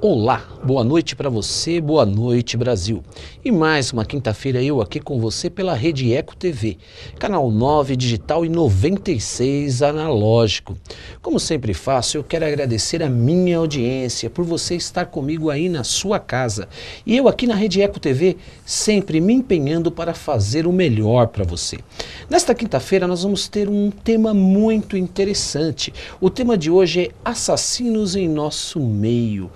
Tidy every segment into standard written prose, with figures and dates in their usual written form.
Olá, boa noite para você, boa noite Brasil. E mais uma quinta-feira eu aqui com você pela Rede Eco TV, canal 9 digital e 96 analógico. Como sempre faço, eu quero agradecer a minha audiência por você estar comigo aí na sua casa. E eu aqui na Rede Eco TV sempre me empenhando para fazer o melhor para você. Nesta quinta-feira nós vamos ter um tema muito interessante. O tema de hoje é assassinos em nosso meio.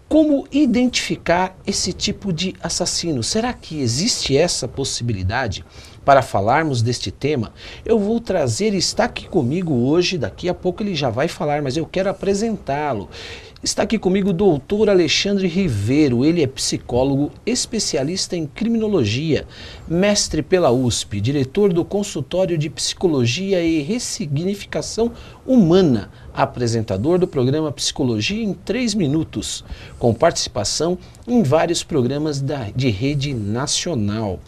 Como identificar esse tipo de assassino? Será que existe essa possibilidade? Para falarmos deste tema, eu vou trazer, está aqui comigo hoje, daqui a pouco ele já vai falar, mas eu quero apresentá-lo. Está aqui comigo o doutor Alexandre Ribeiro, ele é psicólogo, especialista em criminologia, mestre pela USP, diretor do consultório de psicologia e ressignificação humana, apresentador do programa Psicologia em 3 Minutos, com participação em vários programas de rede nacional.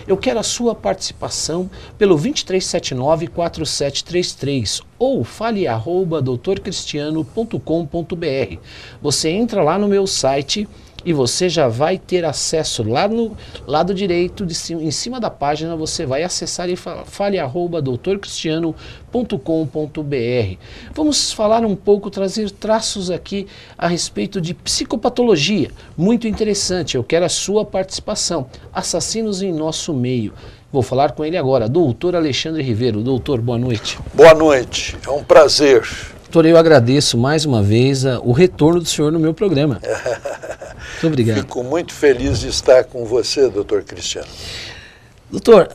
Eu quero a sua participação pelo 2379-4733 ou fale@doutorcristiano.com.br. Você entra lá no meu site e você já vai ter acesso lá no lado direito, em cima da página, você vai acessar e fale@doutorcristiano.com.br. Vamos falar um pouco, trazer traços aqui a respeito de psicopatologia, muito interessante, eu quero a sua participação. Assassinos em nosso meio. Vou falar com ele agora, doutor Alexandre Ribeiro. Doutor, boa noite. Boa noite, é um prazer. Doutor, eu agradeço mais uma vez o retorno do senhor no meu programa. Muito obrigado. Fico muito feliz de estar com você, doutor Cristiano. Doutor,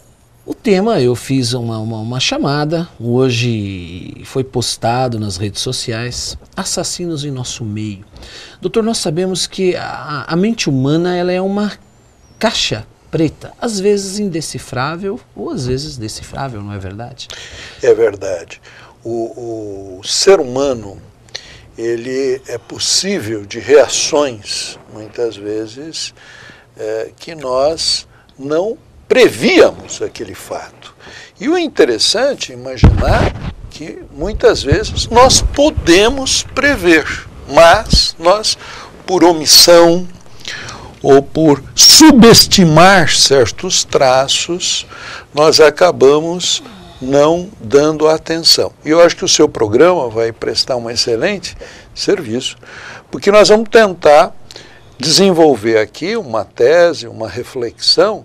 o tema, eu fiz uma chamada, hoje foi postado nas redes sociais, assassinos em nosso meio. Doutor, nós sabemos que a mente humana ela é uma caixa preta, às vezes indecifrável ou às vezes decifrável, não é verdade? É verdade. O ser humano, ele é possível de reações, muitas vezes, que nós não prevíamos aquele fato. E o interessante é imaginar que muitas vezes nós podemos prever, mas nós, por omissão ou por subestimar certos traços, nós acabamos não dando atenção. E eu acho que o seu programa vai prestar um excelente serviço, porque nós vamos tentar desenvolver aqui uma tese, uma reflexão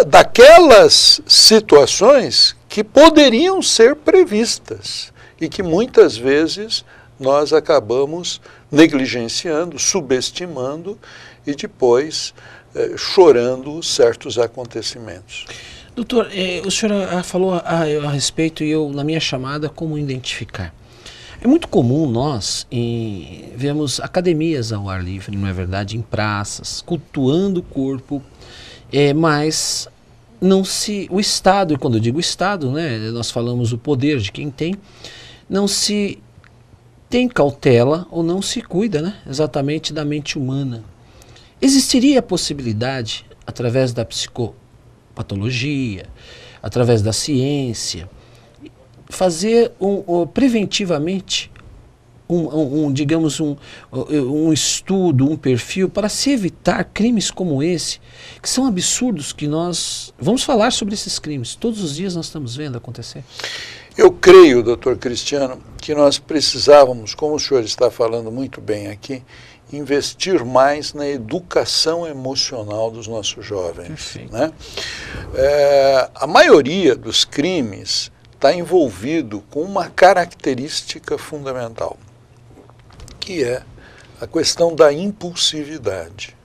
daquelas situações que poderiam ser previstas e que muitas vezes nós acabamos negligenciando, subestimando e depois chorando certos acontecemos. Doutor, o senhor falou a respeito, e eu, na minha chamada, como identificar. É muito comum nós vemos academias ao ar livre, não é verdade, em praças, cultuando o corpo, mas não se, o Estado, e quando eu digo Estado, né, nós falamos o poder de quem tem, não se tem cautela ou não se cuida, né, exatamente da mente humana. Existiria a possibilidade, através da psicopatologia, através da ciência, fazer preventivamente digamos um estudo, um perfil para se evitar crimes como esse, que são absurdos, que nós vamos falar sobre esses crimes. Todos os dias nós estamos vendo acontecer. Eu creio, doutor Cristiano, que nós precisávamos, como o senhor está falando muito bem aqui, investir mais na educação emocional dos nossos jovens. Né? A maioria dos crimes está envolvido com uma característica fundamental, que é a questão da impulsividade.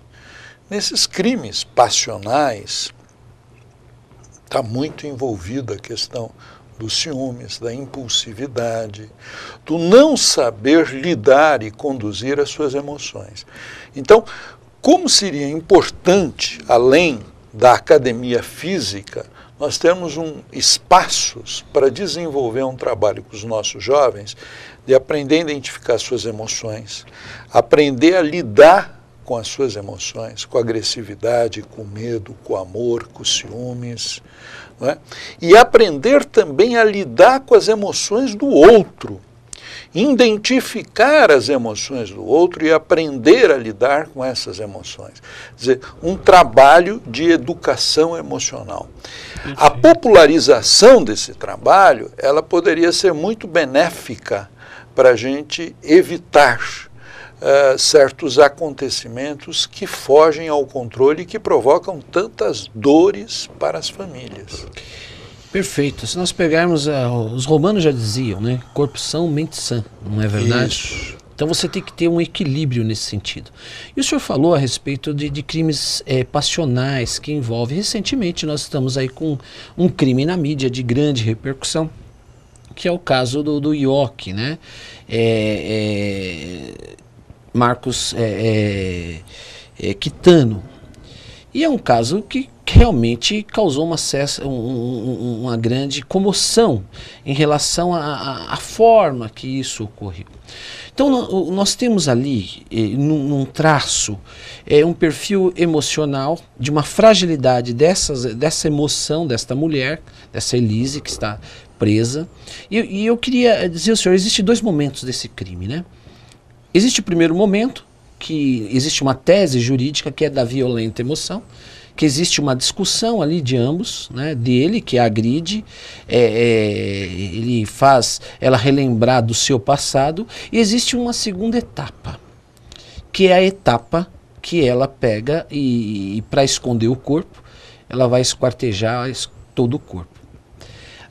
Nesses crimes passionais está muito envolvida a questão dos ciúmes, da impulsividade, do não saber lidar e conduzir as suas emoções. Então, como seria importante, além da academia física, nós temos espaços para desenvolver um trabalho com os nossos jovens, de aprender a identificar suas emoções, aprender a lidar com as suas emoções, com a agressividade, com o medo, com o amor, com os ciúmes, não é? E aprender também a lidar com as emoções do outro. identificar as emoções do outro e aprender a lidar com essas emoções. Quer dizer, um trabalho de educação emocional. Perfeito. A popularização desse trabalho, ela poderia ser muito benéfica para a gente evitar certos acontecimentos que fogem ao controle e que provocam tantas dores para as famílias. Perfeito. Se nós pegarmos, os romanos já diziam, né? Corpo são, mente sã, não é verdade? Isso. Então você tem que ter um equilíbrio nesse sentido. E o senhor falou a respeito de crimes passionais que envolvem. Recentemente nós estamos aí com um crime na mídia de grande repercussão, que é o caso do Ioki, né? Marcos Quitano. E é um caso que realmente causou uma grande comoção em relação à forma que isso ocorreu. Então nós temos ali, num traço, um perfil emocional de uma fragilidade dessa emoção, desta mulher, dessa Elise que está presa. E eu queria dizer ao senhor, existem dois momentos desse crime, né? Existe o primeiro momento, que existe uma tese jurídica que é da violenta emoção, que existe uma discussão ali de ambos, né, dele que a agride, ele faz ela relembrar do seu passado, e existe uma segunda etapa, que é a etapa que ela pega e para esconder o corpo, ela vai esquartejar todo o corpo.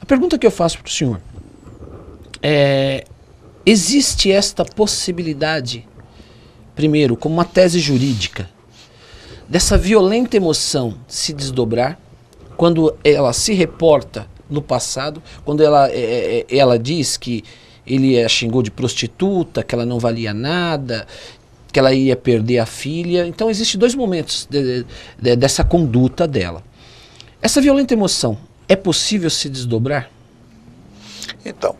A pergunta que eu faço para o senhor existe esta possibilidade, primeiro, como uma tese jurídica, dessa violenta emoção se desdobrar quando ela se reporta no passado, quando ela diz que ele a xingou de prostituta, que ela não valia nada, que ela ia perder a filha. Então existem dois momentos dessa conduta dela. Essa violenta emoção, é possível se desdobrar? Então,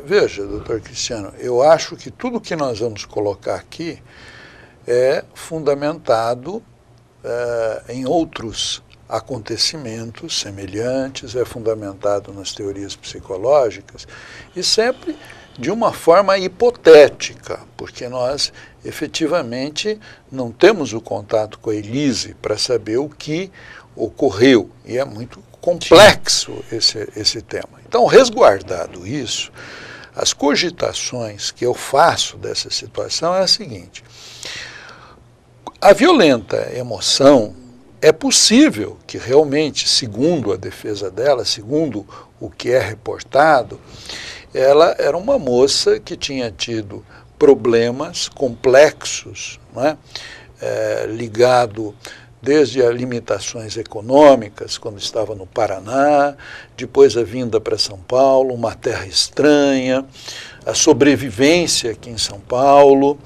veja, doutor Cristiano, eu acho que tudo que nós vamos colocar aqui é fundamentado em outros acontecimentos semelhantes, é fundamentado nas teorias psicológicas e sempre de uma forma hipotética, porque nós efetivamente não temos o contato com a Elise para saber o que ocorreu, e é muito complexo esse tema. Então, resguardado isso, as cogitações que eu faço dessa situação é a seguinte: a violenta emoção é possível que realmente, segundo a defesa dela, segundo o que é reportado, ela era uma moça que tinha tido problemas complexos, né? Ligado desde as limitações econômicas, quando estava no Paraná, depois a vinda para São Paulo, uma terra estranha, a sobrevivência aqui em São Paulo,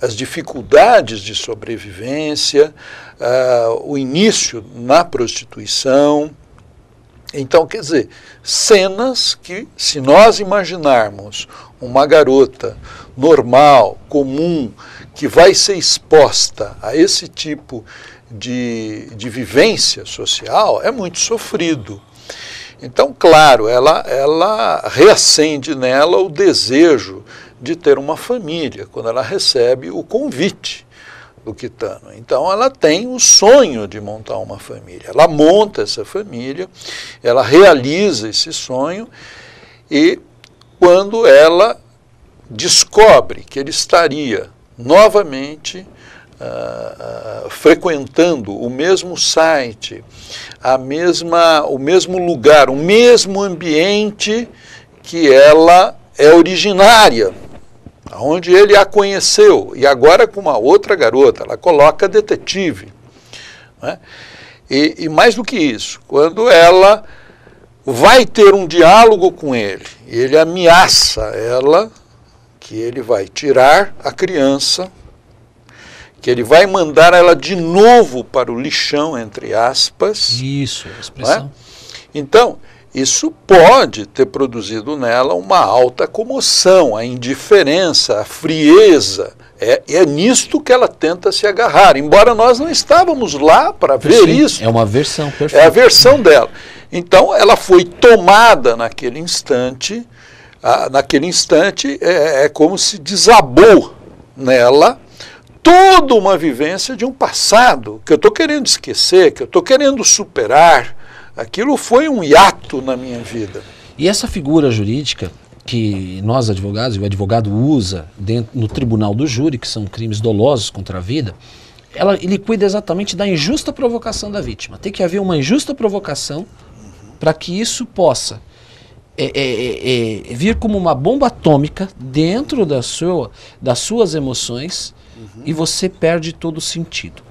as dificuldades de sobrevivência, o início na prostituição. Então, quer dizer, cenas que, se nós imaginarmos uma garota normal, comum, que vai ser exposta a esse tipo de vivência social, é muito sofrido. Então, claro, ela reacende nela o desejo de ter uma família, quando ela recebe o convite do Quitano. Então ela tem o sonho de montar uma família, ela monta essa família, ela realiza esse sonho, e quando ela descobre que ele estaria novamente frequentando o mesmo site, o mesmo lugar, o mesmo ambiente que ela é originária, onde ele a conheceu, e agora com uma outra garota, ela coloca detetive, né? E mais do que isso, quando ela vai ter um diálogo com ele, ele ameaça ela que ele vai tirar a criança, que ele vai mandar ela de novo para o lixão, entre aspas. Isso, a expressão. Né? Então, isso pode ter produzido nela uma alta comoção, a indiferença, a frieza. É nisto que ela tenta se agarrar, embora nós não estávamos lá para ver isso. É uma versão perfeita. É a versão dela. Então, ela foi tomada naquele instante naquele instante, é como se desabou nela toda uma vivência de um passado que eu estou querendo esquecer, que eu estou querendo superar. Aquilo foi um hiato na minha vida. E essa figura jurídica que nós advogados, e o advogado usa no tribunal do júri, que são crimes dolosos contra a vida, ele cuida exatamente da injusta provocação da vítima. Tem que haver uma injusta provocação para que isso possa vir como uma bomba atômica dentro das suas emoções, e você perde todo o sentido.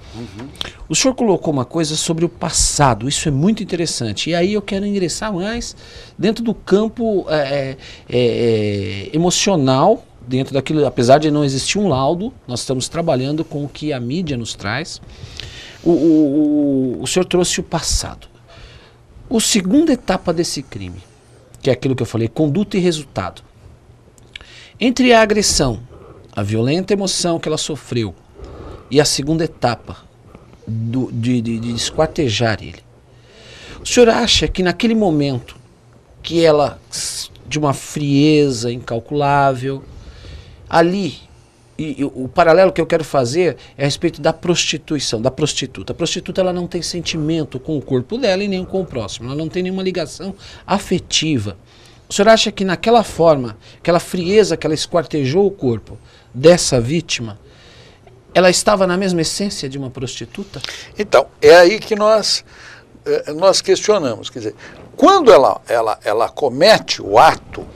O senhor colocou uma coisa sobre o passado, isso é muito interessante, e aí eu quero ingressar mais dentro do campo emocional, dentro daquilo, apesar de não existir um laudo, nós estamos trabalhando com o que a mídia nos traz. O senhor trouxe o passado. A segunda etapa desse crime, que é aquilo que eu falei, conduta e resultado. Entre a agressão, a violenta emoção que ela sofreu, e a segunda etapa, de esquartejar ele. O senhor acha que naquele momento, que ela, de uma frieza incalculável, ali, e o paralelo que eu quero fazer é a respeito da prostituição, da prostituta. A prostituta, ela não tem sentimento com o corpo dela e nem com o próximo, ela não tem nenhuma ligação afetiva. O senhor acha que naquela forma, aquela frieza que ela esquartejou o corpo dessa vítima, ela estava na mesma essência de uma prostituta? Então, é aí que nós questionamos. Quer dizer, quando ela comete o ato,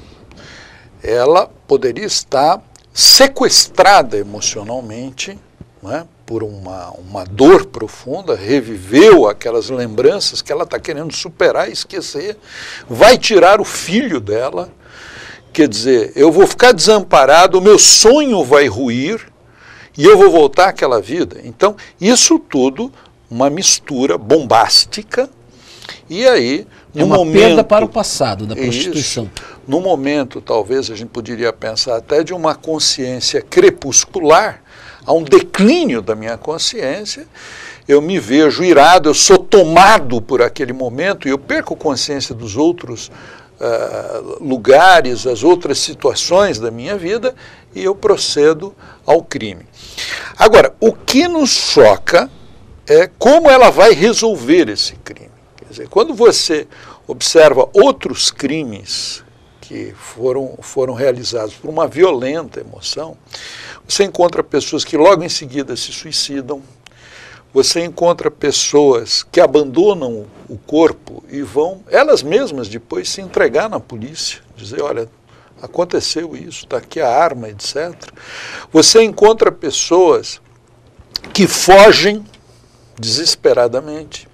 ela poderia estar sequestrada emocionalmente, né, por uma dor profunda, reviveu aquelas lembranças que ela está querendo superar e esquecer, vai tirar o filho dela, quer dizer, eu vou ficar desamparado, o meu sonho vai ruir, e eu vou voltar àquela vida. Então, isso tudo, uma mistura bombástica, e aí, no momento... perda para o passado da prostituição. Isso, no momento, talvez, a gente poderia pensar até de uma consciência crepuscular, há um declínio da minha consciência, eu me vejo irado, eu sou tomado por aquele momento, e eu perco consciência dos outros lugares, as outras situações da minha vida, e eu procedo ao crime. Agora, o que nos choca é como ela vai resolver esse crime. Quer dizer, quando você observa outros crimes que foram realizados por uma violenta emoção, você encontra pessoas que logo em seguida se suicidam, você encontra pessoas que abandonam o corpo e vão, elas mesmas, depois se entregar na polícia, dizer, olha, aconteceu isso, está aqui a arma, etc. Você encontra pessoas que fogem desesperadamente.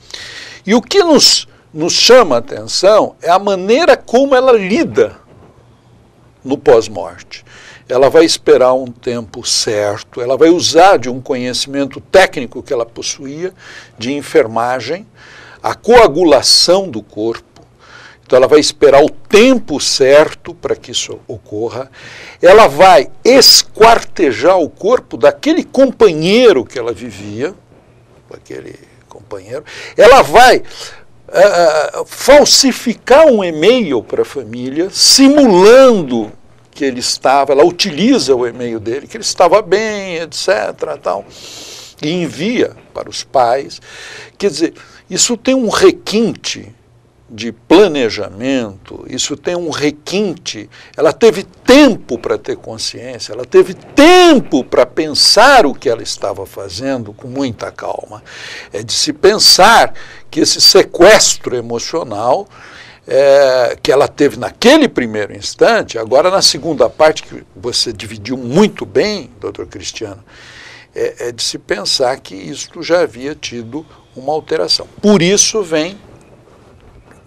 E o que nos chama a atenção é a maneira como ela lida no pós-morte. Ela vai esperar um tempo certo, ela vai usar de um conhecimento técnico que ela possuía, de enfermagem, a coagulação do corpo. Então ela vai esperar o tempo certo para que isso ocorra. Ela vai esquartejar o corpo daquele companheiro que ela vivia, daquele companheiro. Ela vai falsificar um e-mail para a família, simulando que ele estava, ela utiliza o e-mail dele, que ele estava bem, etc. Tal, e envia para os pais. Quer dizer, isso tem um requinte de planejamento, isso tem um requinte, ela teve tempo para ter consciência, ela teve tempo para pensar o que ela estava fazendo com muita calma. É de se pensar que esse sequestro emocional que ela teve naquele primeiro instante, agora na segunda parte, que você dividiu muito bem, doutor Cristiano, é de se pensar que isto já havia tido uma alteração. Por isso vem...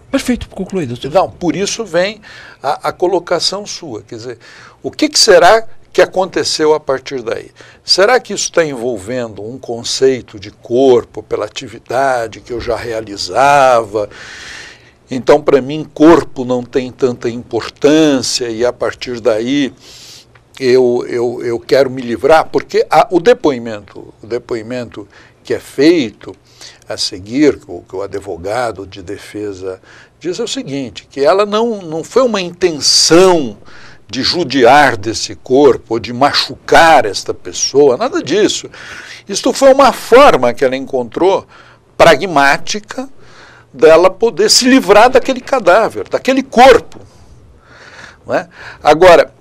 Perfeito, concluído, doutor. Não, por isso vem a colocação sua. Quer dizer, o que será que aconteceu a partir daí? Será que isso está envolvendo um conceito de corpo pela atividade que eu já realizava? Então, para mim, corpo não tem tanta importância e, a partir daí, eu quero me livrar, porque o depoimento que é feito a seguir, que o advogado de defesa diz é o seguinte, que ela não foi uma intenção de judiar desse corpo, ou de machucar esta pessoa, nada disso. Isto foi uma forma que ela encontrou, pragmática, dela poder se livrar daquele cadáver, daquele corpo. Não é? Agora,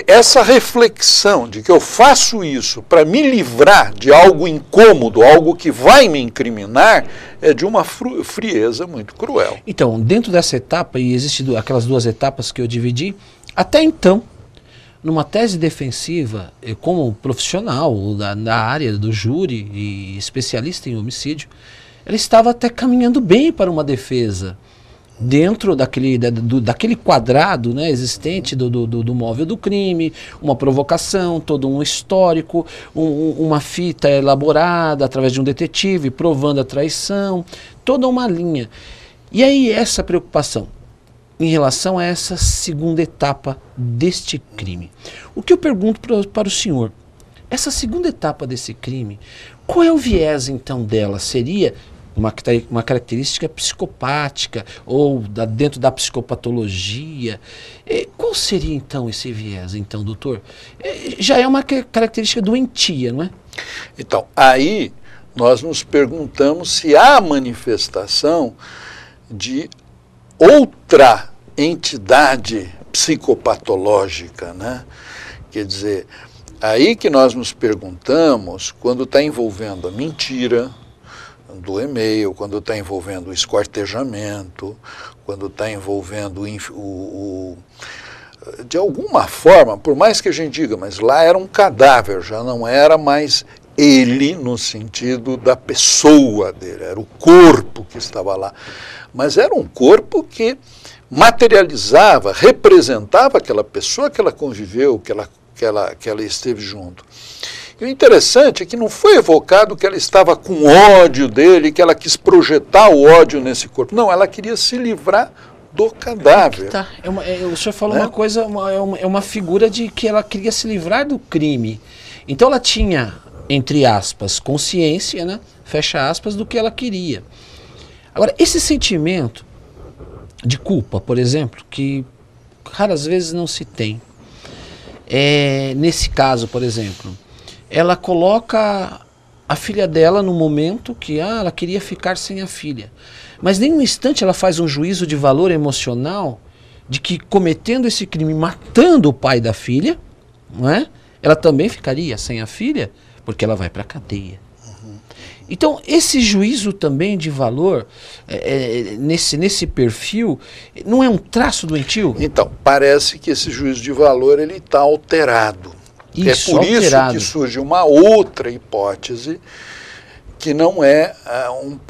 essa reflexão de que eu faço isso para me livrar de algo incômodo, algo que vai me incriminar, é de uma frieza muito cruel. Então, dentro dessa etapa, e existem aquelas duas etapas que eu dividi, até então, numa tese defensiva, como profissional da área do júri e especialista em homicídio, ela estava até caminhando bem para uma defesa, dentro daquele quadrado, né, existente do móvel do crime, uma provocação, todo um histórico, uma fita elaborada através de um detetive, provando a traição, toda uma linha. E aí essa preocupação em relação a essa segunda etapa deste crime. O que eu pergunto para o senhor, essa segunda etapa desse crime, qual é o viés então dela? Seria uma característica psicopática ou dentro da psicopatologia? Qual seria então esse viés, então, doutor? Já é uma característica doentia, não é? Então, aí nós nos perguntamos se há manifestação de outra entidade psicopatológica, né? Quer dizer, aí que nós nos perguntamos quando está envolvendo a mentira do e-mail, quando está envolvendo o esquartejamento, quando está envolvendo de alguma forma, por mais que a gente diga, mas lá era um cadáver, já não era mais ele no sentido da pessoa dele, era o corpo que estava lá, mas era um corpo que materializava, representava aquela pessoa que ela conviveu, que ela esteve junto. E o interessante é que não foi evocado que ela estava com ódio dele, que ela quis projetar o ódio nesse corpo. Não, ela queria se livrar do cadáver. Tá. O senhor falou uma coisa, é uma figura de que ela queria se livrar do crime. Então ela tinha, entre aspas, consciência, né? Fecha aspas, do que ela queria. Agora, esse sentimento de culpa, por exemplo, que raras vezes não se tem. Nesse caso, por exemplo, ela coloca a filha dela no momento que ela queria ficar sem a filha. Mas nem um instante ela faz um juízo de valor emocional de que cometendo esse crime, matando o pai da filha, não é? Ela também ficaria sem a filha, porque ela vai para a cadeia. Então, esse juízo também de valor, nesse perfil, não é um traço doentio? Então, parece que esse juízo de valor ele está alterado. Isso, é por alterado. isso que surge uma outra hipótese, que não é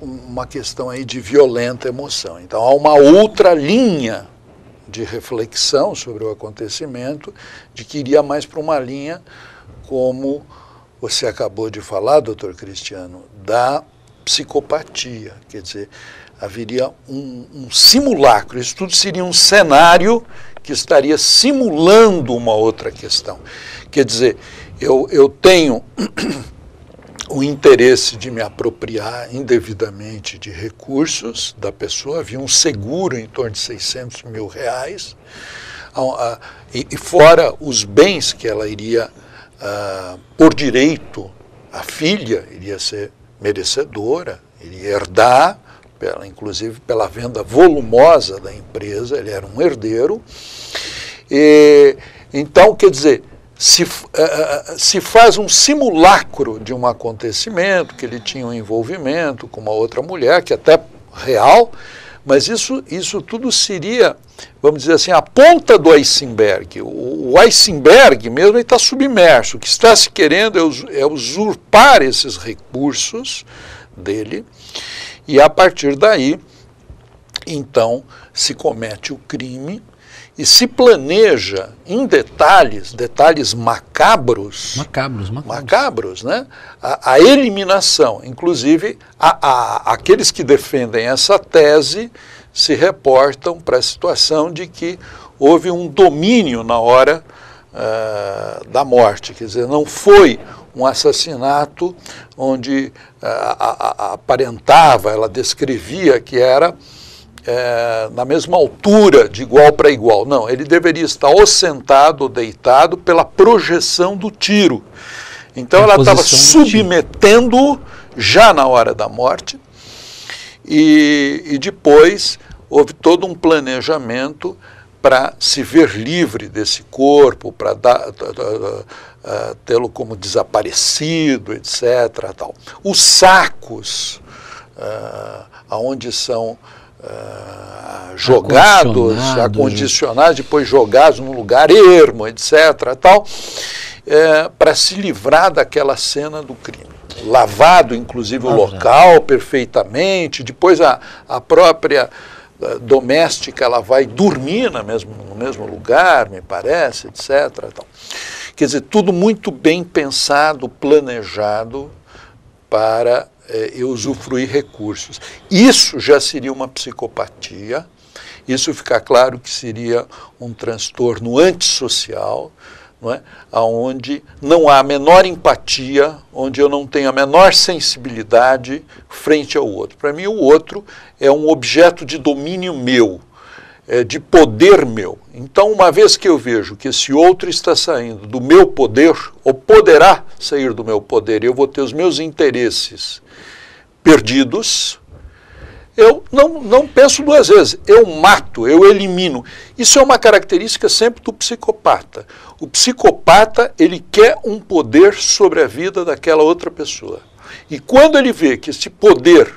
uma questão aí de violenta emoção. Então, há uma outra linha de reflexão sobre o acontecimento, de que iria mais para uma linha como você acabou de falar, doutor Cristiano, da psicopatia. Quer dizer, haveria um simulacro, isso tudo seria um cenário que estaria simulando uma outra questão. Quer dizer, eu tenho o interesse de me apropriar indevidamente de recursos da pessoa, havia um seguro em torno de R$600 mil, e fora os bens que ela iria, por direito, a filha iria ser merecedora, iria herdar, inclusive pela venda volumosa da empresa, ele era um herdeiro. Então, quer dizer, se faz um simulacro de um acontecimento, que ele tinha um envolvimento com uma outra mulher, que até real, mas isso tudo seria, vamos dizer assim, a ponta do iceberg. O iceberg mesmo está submerso. O que está se querendo é usurpar esses recursos dele, e a partir daí, então, se comete o crime e se planeja em detalhes macabros, né? A eliminação. Inclusive, aqueles que defendem essa tese se reportam para a situação de que houve um domínio na hora da morte, quer dizer, não foi um assassinato onde aparentava, ela descrevia que era na mesma altura, de igual para igual. Não, ele deveria estar ou sentado ou deitado pela projeção do tiro. Então ela estava submetendo já na hora da morte, e depois houve todo um planejamento para se ver livre desse corpo, para tê-lo como desaparecido, etc. Tal. Os sacos, aonde são jogados, acondicionados, depois jogados num lugar ermo, etc. Tal, para se livrar daquela cena do crime. Lavado, inclusive, o local perfeitamente, depois a própria doméstica, ela vai dormir no mesmo lugar, me parece, etc. Tal. Quer dizer, tudo muito bem pensado, planejado para usufruir recursos. Isso já seria uma psicopatia, isso fica claro que seria um transtorno antissocial, não é? Onde não há a menor empatia, onde eu não tenho a menor sensibilidade frente ao outro. Para mim, o outro é um objeto de domínio meu, de poder meu. Então, uma vez que eu vejo que esse outro está saindo do meu poder, ou poderá sair do meu poder, e eu vou ter os meus interesses perdidos, eu não penso duas vezes, eu mato, eu elimino. Isso é uma característica sempre do psicopata. O psicopata, ele quer um poder sobre a vida daquela outra pessoa. E quando ele vê que esse poder,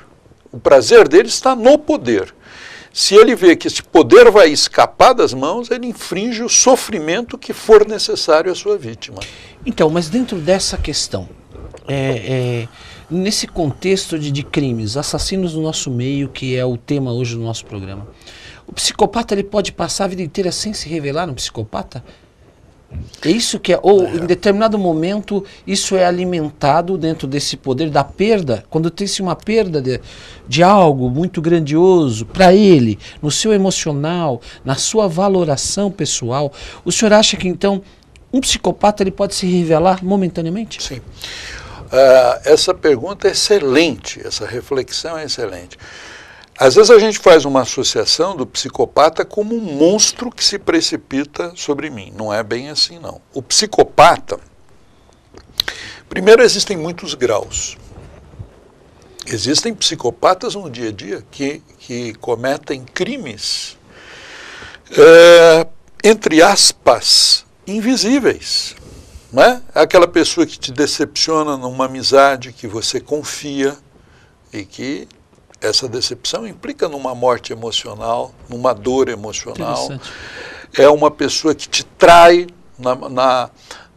o prazer dele está no poder, se ele vê que esse poder vai escapar das mãos, ele infringe o sofrimento que for necessário à sua vítima. Então, mas dentro dessa questão, nesse contexto de crimes, assassinos no nosso meio, que é o tema hoje do nosso programa, o psicopata ele pode passar a vida inteira sem se revelar um psicopata? É isso que é, ou em determinado momento isso é alimentado dentro desse poder da perda, quando tem-se uma perda de algo muito grandioso para ele, no seu emocional, na sua valoração pessoal, o senhor acha que então um psicopata ele pode se revelar momentaneamente? Sim. Essa pergunta é excelente, essa reflexão é excelente. Às vezes a gente faz uma associação do psicopata como um monstro que se precipita sobre mim. Não é bem assim, não. O psicopata, primeiro, existem muitos graus. Existem psicopatas no dia a dia que cometem crimes, entre aspas, invisíveis. Não é? Aquela pessoa que te decepciona numa amizade que você confia e que essa decepção implica numa morte emocional, numa dor emocional. É uma pessoa que te trai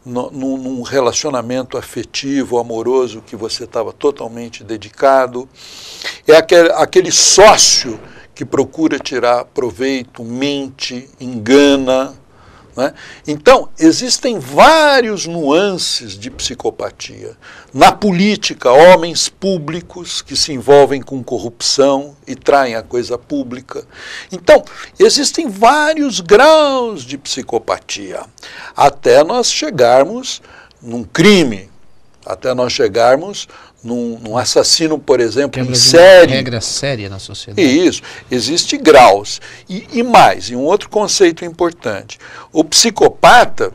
num relacionamento afetivo, amoroso, que você estava totalmente dedicado. É aquele sócio que procura tirar proveito, mente, engana. Né? Então, existem vários nuances de psicopatia. Na política, homens públicos que se envolvem com corrupção e traem a coisa pública. Então, existem vários graus de psicopatia, até nós chegarmos num crime, até nós chegarmos num assassino, por exemplo, em série. Regra séria na sociedade. Isso, existe graus. E mais, e um outro conceito importante, o psicopata,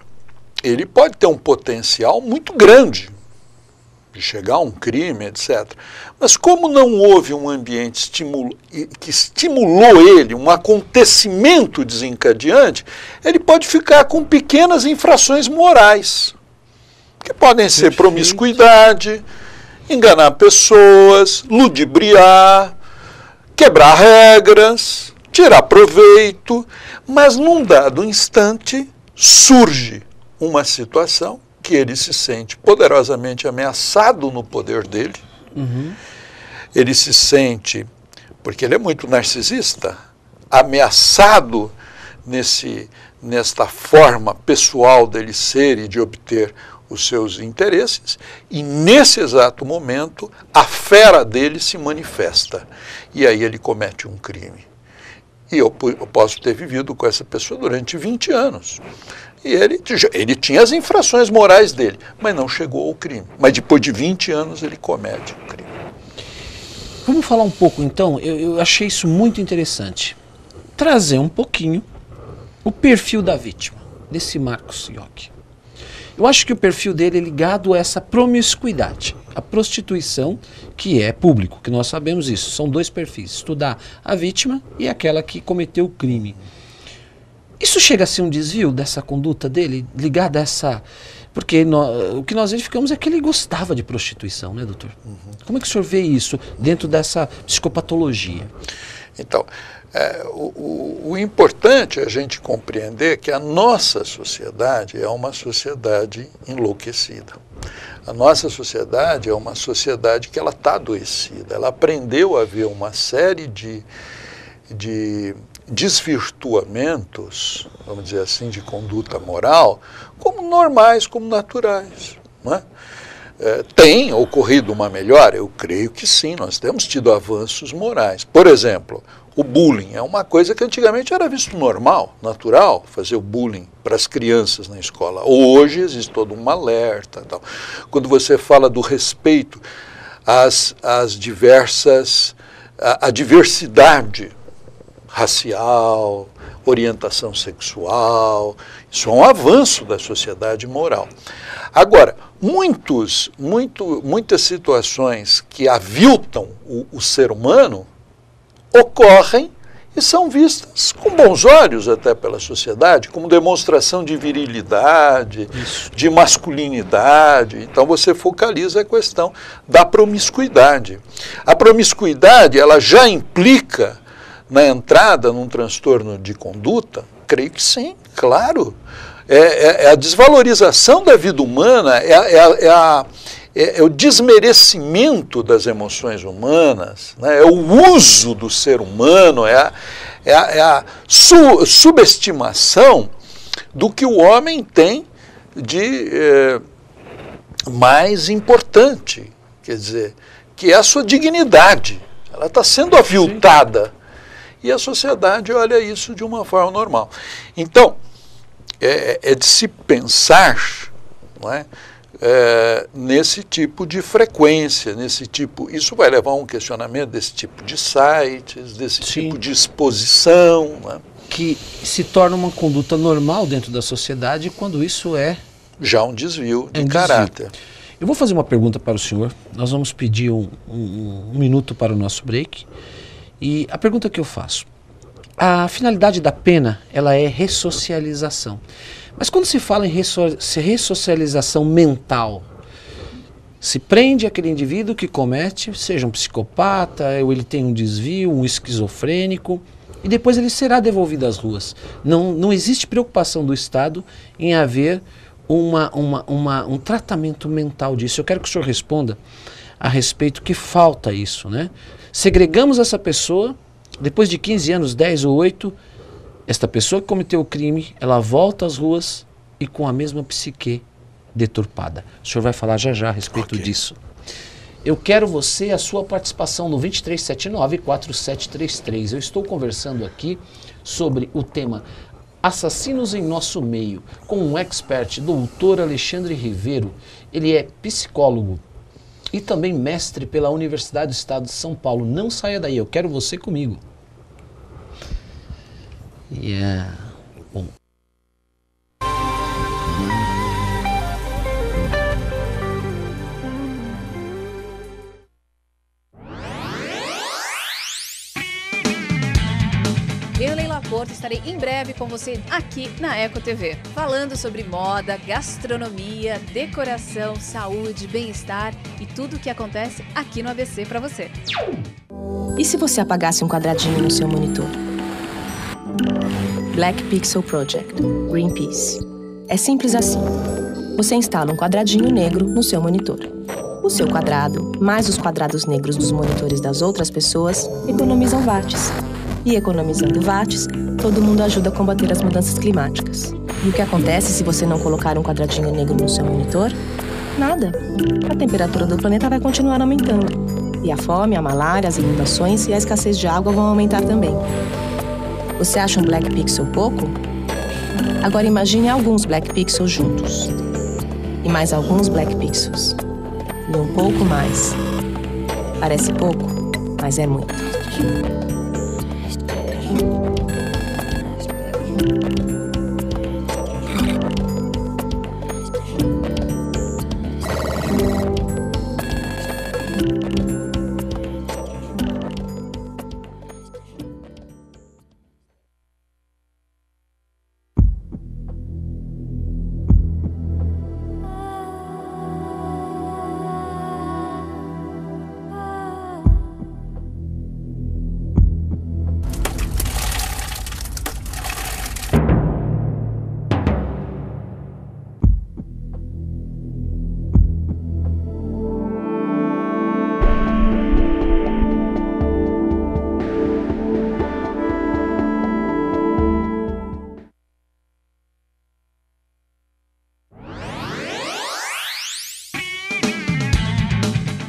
ele pode ter um potencial muito grande de chegar a um crime, etc. Mas como não houve um ambiente que estimulou ele, um acontecimento desencadeante, ele pode ficar com pequenas infrações morais, que podem ser promiscuidade, enganar pessoas, ludibriar, quebrar regras, tirar proveito, mas num dado instante surge uma situação que ele se sente poderosamente ameaçado no poder dele. Ele se sente, porque ele é muito narcisista, ameaçado nesta forma pessoal dele ser e de obter os seus interesses, e nesse exato momento a fera dele se manifesta, e aí ele comete um crime. E eu posso ter vivido com essa pessoa durante 20 anos. E ele tinha as infrações morais dele, mas não chegou ao crime. Mas depois de 20 anos ele comete o crime. Vamos falar um pouco, então, eu achei isso muito interessante. Trazer um pouquinho o perfil da vítima, desse Marcos Yockey. Eu acho que o perfil dele é ligado a essa promiscuidade, a prostituição, que é público, que nós sabemos isso. São dois perfis, estudar a vítima e aquela que cometeu o crime. Isso chega a ser um desvio dessa conduta dele, ligada a essa... Porque o que nós verificamos é que ele gostava de prostituição, né, doutor? Uhum. Como é que o senhor vê isso dentro dessa psicopatologia? Então, o importante é a gente compreender que a nossa sociedade é uma sociedade enlouquecida. A nossa sociedade é uma sociedade que ela está adoecida. Ela aprendeu a ver uma série de desvirtuamentos, vamos dizer assim, de conduta moral, como normais, como naturais, não é? Tem ocorrido uma melhora? Eu creio que sim, nós temos tido avanços morais. Por exemplo, o bullying é uma coisa que antigamente era visto normal, natural, fazer o bullying para as crianças na escola. Hoje existe todo um alerta. Tal. Quando você fala do respeito às diversas, à diversidade racial, orientação sexual, isso é um avanço da sociedade moral. Agora, muitas situações que aviltam o ser humano ocorrem e são vistas com bons olhos até pela sociedade, como demonstração de virilidade, de masculinidade. Então você focaliza a questão da promiscuidade. A promiscuidade, ela já implica na entrada num transtorno de conduta? Creio que sim, claro. É a desvalorização da vida humana, é o desmerecimento das emoções humanas, né? É o uso do ser humano, é a subestimação do que o homem tem de mais importante, quer dizer, que é a sua dignidade. Ela está sendo aviltada. E a sociedade olha isso de uma forma normal. Então, é de se pensar, não é? Nesse tipo de frequência, isso vai levar a um questionamento desse tipo de sites, desse tipo de exposição. Né? Que se torna uma conduta normal dentro da sociedade quando isso é... Já um desvio de caráter. Eu vou fazer uma pergunta para o senhor, nós vamos pedir um minuto para o nosso break. E a pergunta que eu faço, a finalidade da pena, ela é ressocialização. Mas quando se fala em ressocialização mental, se prende aquele indivíduo que comete, seja um psicopata, ou ele tem um desvio, um esquizofrênico, e depois ele será devolvido às ruas. Não existe preocupação do Estado em haver um tratamento mental disso. Eu quero que o senhor responda a respeito que falta isso, né? Segregamos essa pessoa, depois de 15 anos, 10 ou 8, esta pessoa que cometeu o crime, ela volta às ruas e com a mesma psique deturpada. O senhor vai falar já a respeito disso. Eu quero a sua participação no 2379-4733. Eu estou conversando aqui sobre o tema Assassinos em Nosso Meio, com um expert, doutor Alexandre Ribeiro. Ele é psicólogo e também mestre pela Universidade do Estado de São Paulo. Não saia daí, eu quero você comigo. Bom. Eu, Leila Porto, estarei em breve com você aqui na Eco TV, falando sobre moda, gastronomia, decoração, saúde, bem-estar e tudo o que acontece aqui no ABC para você. E se você apagasse um quadradinho no seu monitor? Black Pixel Project, Greenpeace. É simples assim. Você instala um quadradinho negro no seu monitor. O seu quadrado, mais os quadrados negros dos monitores das outras pessoas, economizam watts. E economizando watts, todo mundo ajuda a combater as mudanças climáticas. E o que acontece se você não colocar um quadradinho negro no seu monitor? Nada. A temperatura do planeta vai continuar aumentando. E a fome, a malária, as inundações e a escassez de água vão aumentar também. Você acha um black pixel pouco? Agora imagine alguns black pixels juntos. E mais alguns black pixels. E um pouco mais. Parece pouco, mas é muito.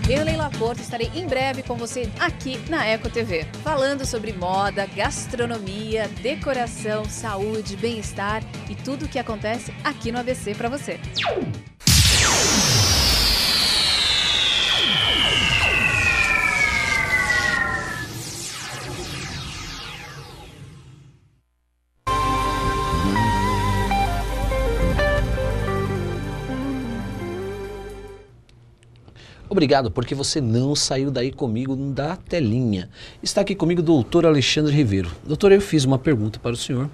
Eu, Leila Porto, estarei em breve com você aqui na Eco TV, falando sobre moda, gastronomia, decoração, saúde, bem-estar e tudo o que acontece aqui no ABC para você. Obrigado, porque você não saiu daí comigo da telinha. Está aqui comigo o doutor Alexandre Ribeiro. Doutor, eu fiz uma pergunta para o senhor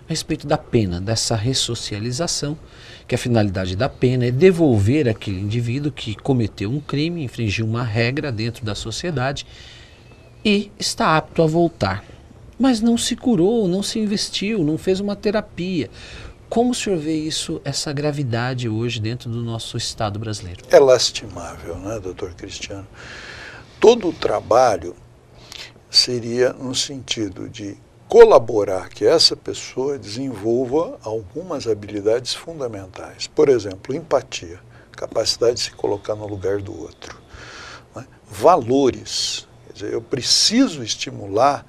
a respeito da pena, dessa ressocialização, que a finalidade da pena é devolver aquele indivíduo que cometeu um crime, infringiu uma regra dentro da sociedade e está apto a voltar. Mas não se curou, não se investiu, não fez uma terapia. Como o senhor vê isso, essa gravidade hoje dentro do nosso Estado brasileiro? É lastimável, né, doutor Cristiano? Todo o trabalho seria no sentido de colaborar que essa pessoa desenvolva algumas habilidades fundamentais. Por exemplo, empatia, capacidade de se colocar no lugar do outro. Né? Valores, quer dizer, eu preciso estimular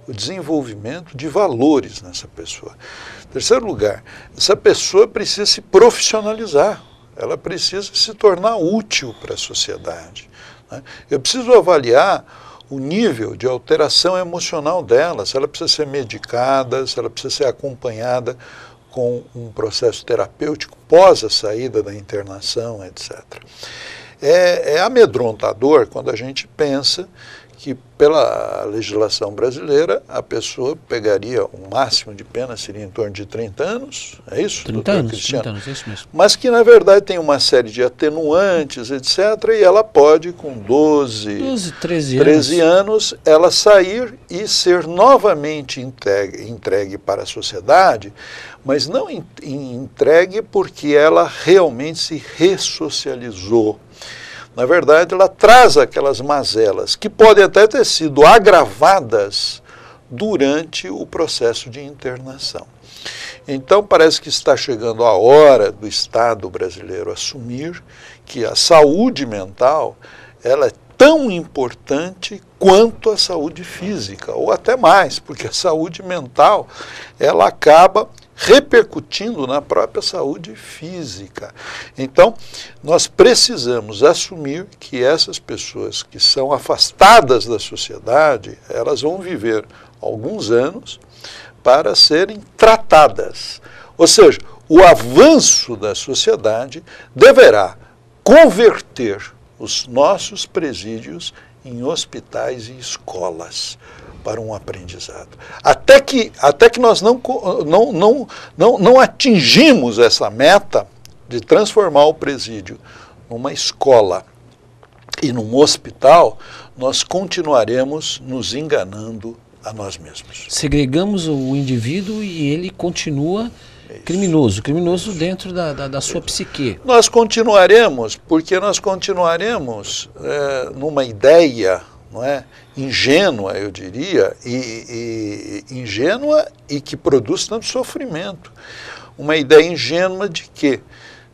o desenvolvimento de valores nessa pessoa. Em terceiro lugar, essa pessoa precisa se profissionalizar, ela precisa se tornar útil para a sociedade. Né? Eu preciso avaliar o nível de alteração emocional dela, se ela precisa ser medicada, se ela precisa ser acompanhada com um processo terapêutico pós a saída da internação, etc. É amedrontador quando a gente pensa que pela legislação brasileira a pessoa pegaria o máximo de pena, seria em torno de 30 anos, é isso? 30 anos, é isso mesmo. Mas que na verdade tem uma série de atenuantes, etc., e ela pode com 13 anos, ela sair e ser novamente entregue para a sociedade, mas não entregue porque ela realmente se ressocializou. Na verdade, ela traz aquelas mazelas que podem até ter sido agravadas durante o processo de internação. Então, parece que está chegando a hora do Estado brasileiro assumir que a saúde mental ela é tão importante quanto a saúde física, ou até mais, porque a saúde mental ela acaba repercutindo na própria saúde física. Então, nós precisamos assumir que essas pessoas que são afastadas da sociedade, elas vão viver alguns anos para serem tratadas. Ou seja, o avanço da sociedade deverá converter os nossos presídios em hospitais e escolas para um aprendizado. Até que nós não atingimos essa meta de transformar o presídio numa escola e num hospital, nós continuaremos nos enganando a nós mesmos. Segregamos o indivíduo e ele continua criminoso dentro da sua psique. Nós continuaremos, porque nós continuaremos numa ideia, não é, ingênua, eu diria, ingênua e que produz tanto sofrimento. Uma ideia ingênua de que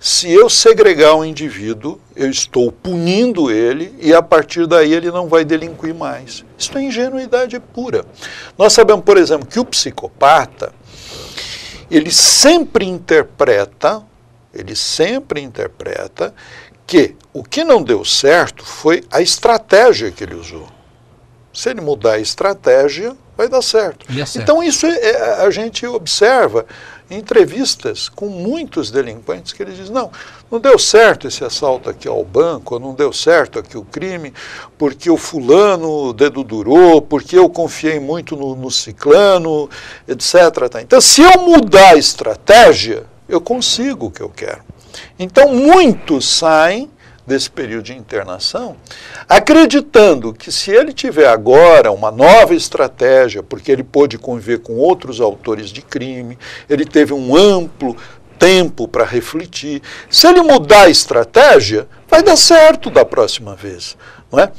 se eu segregar um indivíduo, eu estou punindo ele e a partir daí ele não vai delinquir mais. Isso é ingenuidade pura. Nós sabemos, por exemplo, que o psicopata, ele sempre interpreta que o que não deu certo foi a estratégia que ele usou. Se ele mudar a estratégia, vai dar certo. Então isso a gente observa em entrevistas com muitos delinquentes que eles dizem, não deu certo esse assalto aqui ao banco, não deu certo aqui o crime, porque o fulano dedudurou, porque eu confiei muito no ciclano, etc. Então se eu mudar a estratégia, eu consigo o que eu quero. Então muitos saem desse período de internação, acreditando que se ele tiver agora uma nova estratégia, porque ele pôde conviver com outros autores de crime, ele teve um amplo tempo para refletir, se ele mudar a estratégia, vai dar certo da próxima vez, não é?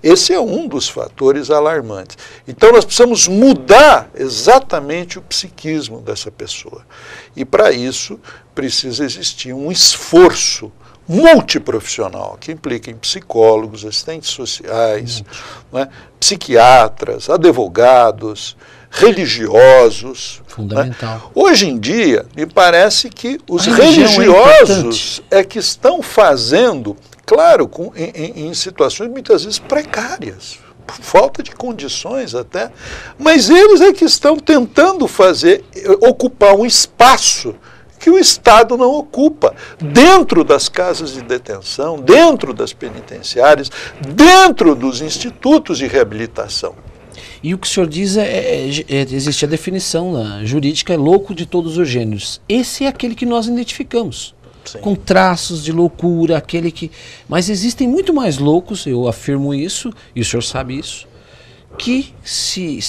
Esse é um dos fatores alarmantes. Então nós precisamos mudar exatamente o psiquismo dessa pessoa. E para isso precisa existir um esforço multiprofissional, que implica em psicólogos, assistentes sociais, né, psiquiatras, advogados, religiosos. Fundamental. Né? Hoje em dia, me parece que os religiosos é que estão fazendo, claro, em situações muitas vezes precárias, por falta de condições até, mas eles é que estão tentando ocupar um espaço que o Estado não ocupa, dentro das casas de detenção, dentro das penitenciárias, dentro dos institutos de reabilitação. E o que o senhor diz existe a definição jurídica, é louco de todos os gêneros. Esse é aquele que nós identificamos, sim, com traços de loucura, aquele que... Mas existem muito mais loucos, eu afirmo isso, e o senhor sabe isso, que se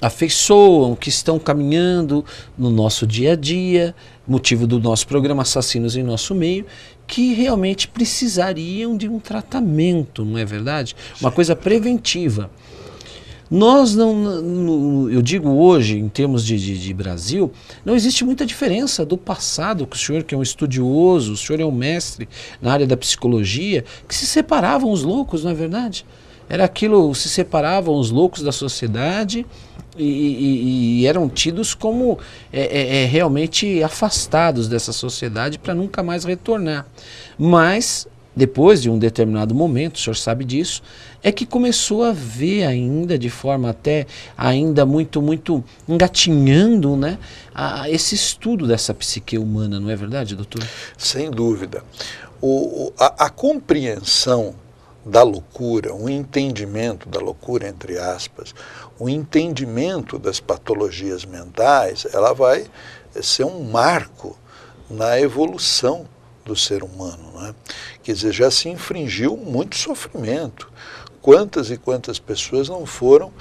afeiçoam, que estão caminhando no nosso dia a dia, motivo do nosso programa Assassinos em Nosso Meio, que realmente precisariam de um tratamento, não é verdade? Uma coisa preventiva. Nós eu digo hoje, em termos de Brasil, não existe muita diferença do passado, que o senhor, que é um estudioso, o senhor é um mestre na área da psicologia, que se separavam os loucos, não é verdade? Era aquilo, se separavam os loucos da sociedade e eram tidos como realmente afastados dessa sociedade para nunca mais retornar. Mas, depois de um determinado momento, o senhor sabe disso, é que começou a ver ainda, de forma até ainda muito engatinhando, né, esse estudo dessa psique humana, não é verdade, doutor? Sem dúvida. A compreensão da loucura, um entendimento da loucura, entre aspas, o entendimento das patologias mentais, ela vai ser um marco na evolução do ser humano, né? Quer dizer, já se infringiu muito sofrimento. Quantas e quantas pessoas não foram,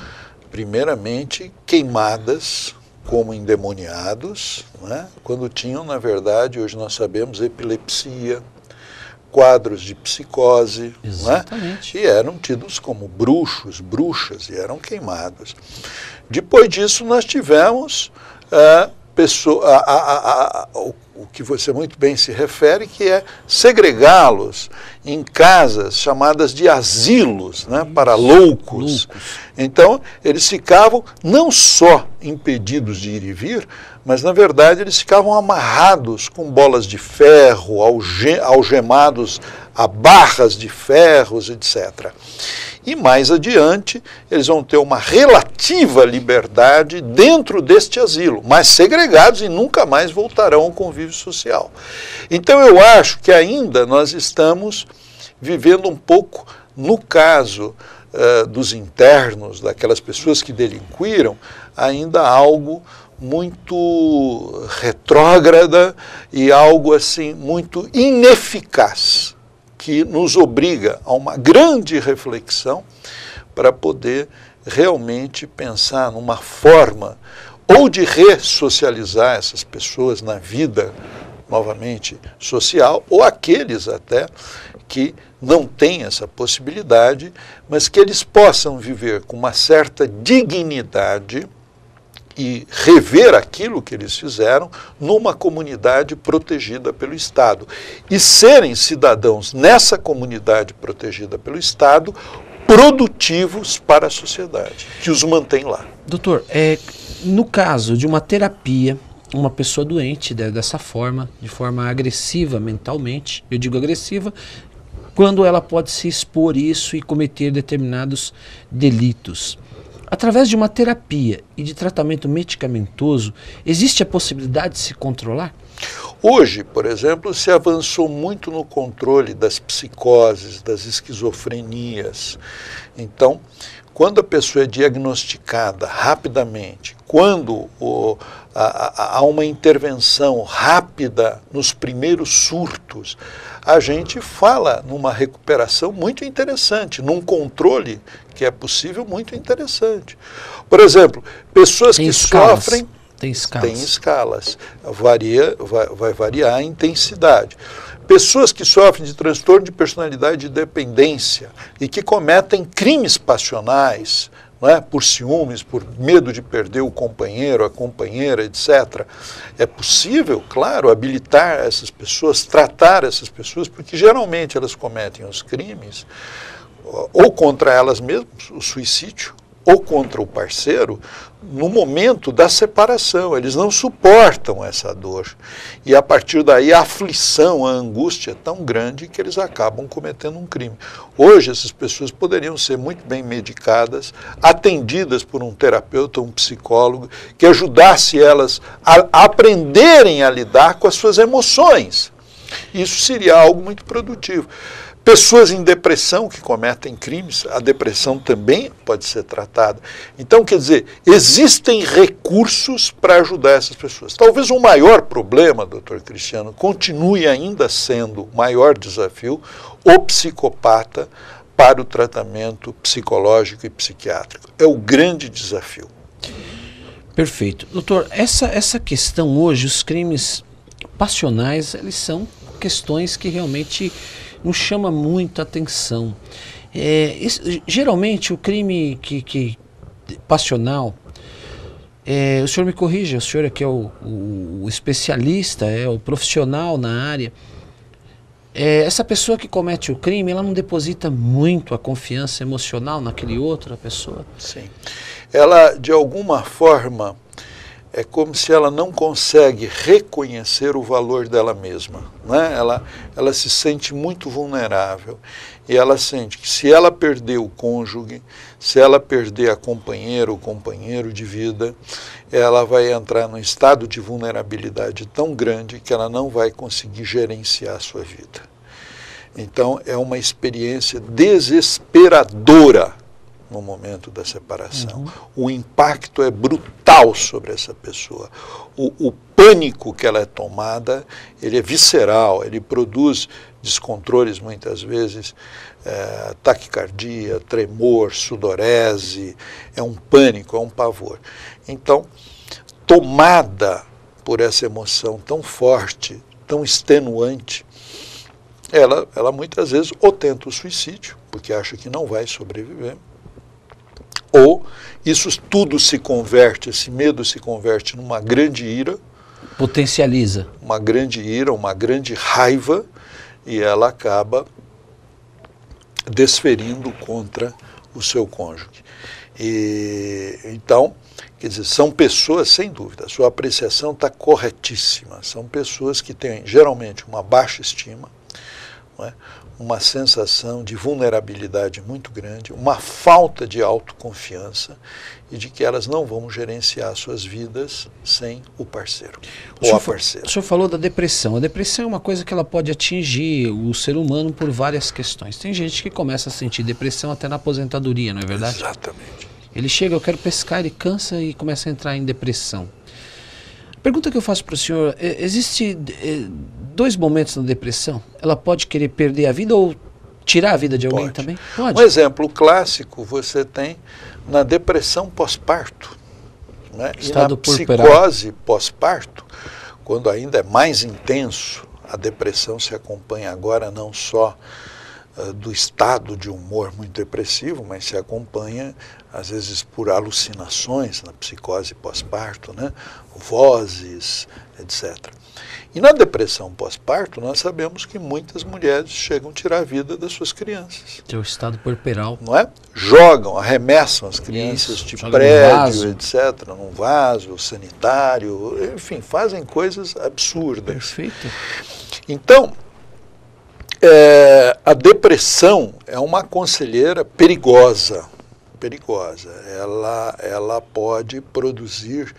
primeiramente, queimadas como endemoniados, né? Quando tinham, na verdade, hoje nós sabemos, epilepsia, quadros de psicose, né? E eram tidos como bruxos, bruxas, e eram queimados. Depois disso, nós tivemos o que você muito bem se refere, que é segregá-los em casas chamadas de asilos, né, para loucos. Então, eles ficavam não só impedidos de ir e vir, mas, na verdade, eles ficavam amarrados com bolas de ferro, algemados a barras de ferros, etc. E mais adiante, eles vão ter uma relativa liberdade dentro deste asilo, mas segregados e nunca mais voltarão ao convívio social. Então eu acho que ainda nós estamos vivendo um pouco, no caso dos internos, daquelas pessoas que delinquiram, ainda algo muito retrógrada e algo assim muito ineficaz, que nos obriga a uma grande reflexão para poder realmente pensar numa forma ou de ressocializar essas pessoas na vida, novamente, social, ou aqueles até que não têm essa possibilidade, mas que eles possam viver com uma certa dignidade e rever aquilo que eles fizeram numa comunidade protegida pelo Estado. E serem cidadãos nessa comunidade protegida pelo Estado, produtivos para a sociedade, que os mantém lá. Doutor, no caso de uma terapia, uma pessoa doente dessa forma, de forma agressiva mentalmente, eu digo agressiva, quando ela pode se expor isso e cometer determinados delitos. Através de uma terapia e de tratamento medicamentoso, existe a possibilidade de se controlar? Hoje, por exemplo, se avançou muito no controle das psicoses, das esquizofrenias. Então, quando a pessoa é diagnosticada rapidamente, quando há uma intervenção rápida nos primeiros surtos, a gente fala numa recuperação muito interessante, num controle que é possível muito interessante. Por exemplo, pessoas que sofrem... Tem escalas. Tem escalas. Vai variar a intensidade. Pessoas que sofrem de transtorno de personalidade e dependência e que cometem crimes passionais, não é? Por ciúmes, por medo de perder o companheiro, a companheira, etc. É possível, claro, habilitar essas pessoas, tratar essas pessoas, porque geralmente elas cometem os crimes ou contra elas mesmas, o suicídio, ou contra o parceiro, no momento da separação. Eles não suportam essa dor. E a partir daí a aflição, a angústia é tão grande que eles acabam cometendo um crime. Hoje essas pessoas poderiam ser muito bem medicadas, atendidas por um terapeuta, um psicólogo, que ajudasse elas a aprenderem a lidar com as suas emoções. Isso seria algo muito produtivo. Pessoas em depressão que cometem crimes, a depressão também pode ser tratada. Então, quer dizer, existem recursos para ajudar essas pessoas. Talvez o maior problema, doutor Cristiano, continue ainda sendo o maior desafio, o psicopata para o tratamento psicológico e psiquiátrico. É o grande desafio. Perfeito. Doutor, essa questão hoje, os crimes passionais, eles são questões que realmente nos chama muita atenção. Geralmente o crime passional, o senhor me corrija, o senhor aqui é o especialista, é o profissional na área. Essa pessoa que comete o crime, ela não deposita muito a confiança emocional naquele outra pessoa? Sim. Ela, de alguma forma, é como se ela não consegue reconhecer o valor dela mesma, né? Ela se sente muito vulnerável e ela sente que se ela perder o cônjuge, se ela perder a companheira ou companheiro de vida, ela vai entrar num estado de vulnerabilidade tão grande que ela não vai conseguir gerenciar a sua vida. Então é uma experiência desesperadora no momento da separação. O impacto é brutal sobre essa pessoa. O pânico que ela é tomada, ele é visceral, ele produz descontroles muitas vezes, taquicardia, tremor, sudorese, é um pânico, é um pavor. Então, tomada por essa emoção tão forte, tão extenuante, ela muitas vezes ou tenta o suicídio, porque acha que não vai sobreviver, ou isso tudo se converte, esse medo se converte numa grande ira. Potencializa. Uma grande ira, uma grande raiva, e ela acaba desferindo contra o seu cônjuge. Então, quer dizer, são pessoas, sem dúvida, a sua apreciação está corretíssima. São pessoas que têm, geralmente, uma baixa estima, não é? Uma sensação de vulnerabilidade muito grande, uma falta de autoconfiança e de que elas não vão gerenciar suas vidas sem o parceiro ou a parceira. O senhor falou da depressão. A depressão é uma coisa que ela pode atingir o ser humano por várias questões. Tem gente que começa a sentir depressão até na aposentadoria, não é verdade? Exatamente. Ele chega, eu quero pescar, ele cansa e começa a entrar em depressão. A pergunta que eu faço para o senhor, existe dois momentos na depressão? Ela pode querer perder a vida ou tirar a vida de alguém também? Pode. Um exemplo clássico você tem na depressão pós-parto, né? E na psicose pós-parto, quando ainda é mais intenso, a depressão se acompanha agora não só do estado de humor muito depressivo, mas se acompanha, às vezes, por alucinações na psicose pós-parto, né? Vozes, etc. E na depressão pós-parto, nós sabemos que muitas mulheres chegam a tirar a vida das suas crianças. Tem o estado puerperal. Não é? Jogam, arremessam as crianças de prédio, etc., num vaso sanitário, enfim, fazem coisas absurdas. Perfeito. Então, a depressão é uma conselheira perigosa. Ela pode produzir